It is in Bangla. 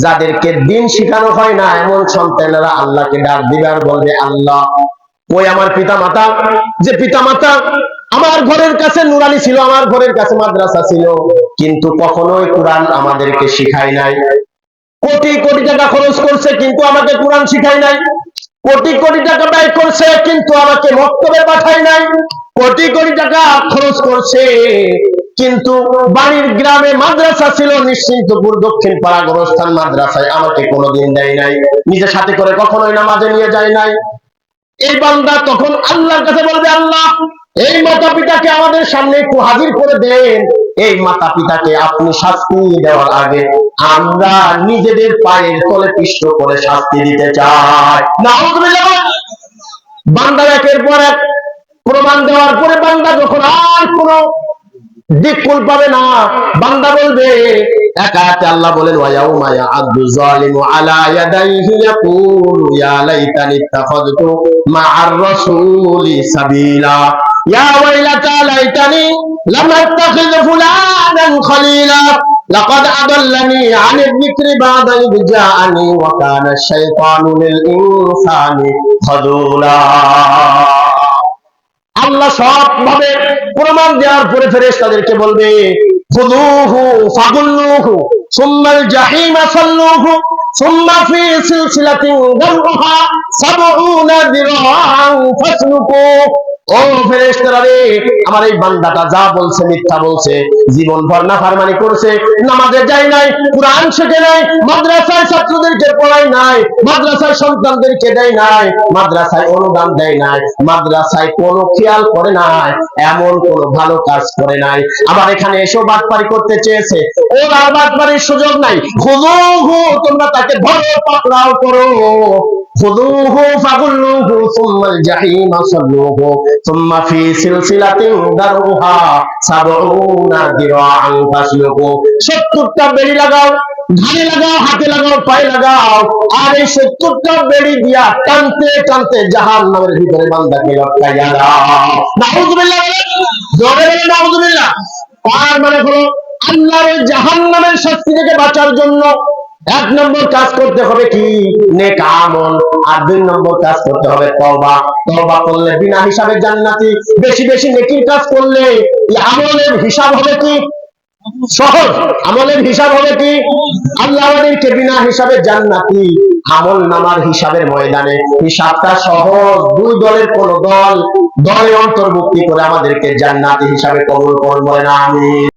যাদেরকে দিন শিখানো হয় না এমন সন্তানেরা আল্লাহকে ডাক দিবে আর বলবে, আল্লাহ ওই আমার পিতা মাতা, যে পিতা মাতা আমার ঘরের কাছে নুরানি ছিল, আমার ঘরের কাছে মাদ্রাসা ছিল, কিন্তু কখনোই কোরআন আমাদেরকে শিখায় নাই। কোটি কোটি টাকা খরচ করছে কিন্তু আমাকে কোরআন শিখায় নাই। কোটি কোটি টাকা ব্যয় করছে কিন্তু আমাকে মক্তবে পাঠায় নাই। কোটি কোটি টাকা খরচ করছে কিন্তু বাড়ির গ্রামে মাদ্রাসা ছিল, নিশ্চিন্তপুর দক্ষিণ পাড়া গোরস্থান মাদ্রাসায় আমাকে কোনোদিন দেয় নাই, নিজের সাথে করে কখনোই নামাজে নিয়ে যায় নাই। এই বান্দা তখন আল্লাহর কাছে বলবে, আল্লাহ এই মাতা পিতাকে আমাদের সামনে একটু হাজির করে দেন। এই মাতা পিতাকে আপনি শাস্তি দেওয়ার আগে আমরা নিজেদের পায়ের তলে পিষ্ট করে শাস্তি দিতে চাই। নাউযুবিল্লাহ। বান্দা একের পর এক প্রমাণ দেওয়ার পরে বান্দা যখন আর কোনো দিককুল পাবে না, বান্দা বলবে, একাতে আল্লাহ বলেন, ওয়ায়াউমা ইয়া'আদু যালিমু আলা ইয়াদাইহি ইয়াকুলু ইয়া লাইতানি ইত্তাখাযতু মা'আর রাসূলি সাবিলা ইয়া ওয়াইলাতা লাইতানি লাম আত্তাখিয ফুলানান খলিলা লাকাদ আদাল্লানি আনিয যিকরি বা'দা ইয জাআনি ওয়া কানা আশ-শাইতানু লিল ইনসানি খাযুলা। আল্লাহ সব ভাবে প্রমাণ দেওয়ার পরে ফেরেশতাদেরকে বলবে, খুযুহু ফাগুল্লুহু সুম্মাল জাহিমা সাল্লুহু সুম্মা ফি সিলসিলাতিন যারউহা ৭০ যিরাআন ফাসলুকু। ও ফেরেশতারা রে, আমার এই বান্দাটা যা বলছে মিথ্যা বলছে, জীবন ভর নাফরমানি করছে, নামাজে যায় নাই, কুরআন শিখে নাই, মাদ্রাসায় ছাত্রদেরকে পড়ায় নাই, মাদ্রাসায় সন্তানদেরকে দেয় নাই, মাদ্রাসায় অনুদান দেয় নাই, মাদ্রাসায় কোনো খেয়াল করে নাই, এমন কোনো ভালো কাজ করে নাই। আবার এখানে এসেও বাটপারি করতে চেয়েছে, ওর আর বাটপারির সুযোগ নাই। খুযুহু, তোমরা তাকে ধরো, পাকড়াও করো। খুযুহু ফাগুল্লুহু সুম্মাল জাহিমা সাল্লুহু সুম্মা ফি সিলসিলাতিন দারউহা ৭০ যিরাআন ফাসলুকু। ৭০টা বেড়ি লাগাও, ঘাড়ে লাগাও, হাতে লাগাও, পায়ে লাগাও, আর এই ৭০টা বেড়ি দিয়া টানতে টানতে জাহান্নামের ভিতরে বান্দাকে লটকাইয়া দাও। নাউযুবিল্লাহ। জোরে বলে নাউযুবিল্লাহ। তার মানে হলো আল্লাহর জাহান্নামের শাস্তি থেকে বাঁচার জন্য ১ নম্বর কাজ করতে হবে কি? নেক আমল। আর ২ নম্বর কাজ করতে হবে তওবা। তওবা করলে বিনা হিসাবে জান্নাতি। বেশি বেশি নেকির কাজ করলে আমলের হিসাব হবে কি? সহজ। আমলের হিসাব হবে কি? আল্লাহ আমাদেরকে বিনা হিসাবে জান্নাতি আমল নামার হিসাবের ময়দানে হিসাবটা সহজ। ২ দলের কোন দলে অন্তর্ভুক্তি করে আমাদেরকে জান্নাতি হিসাবে কবুল করুন, বলেন আমিন।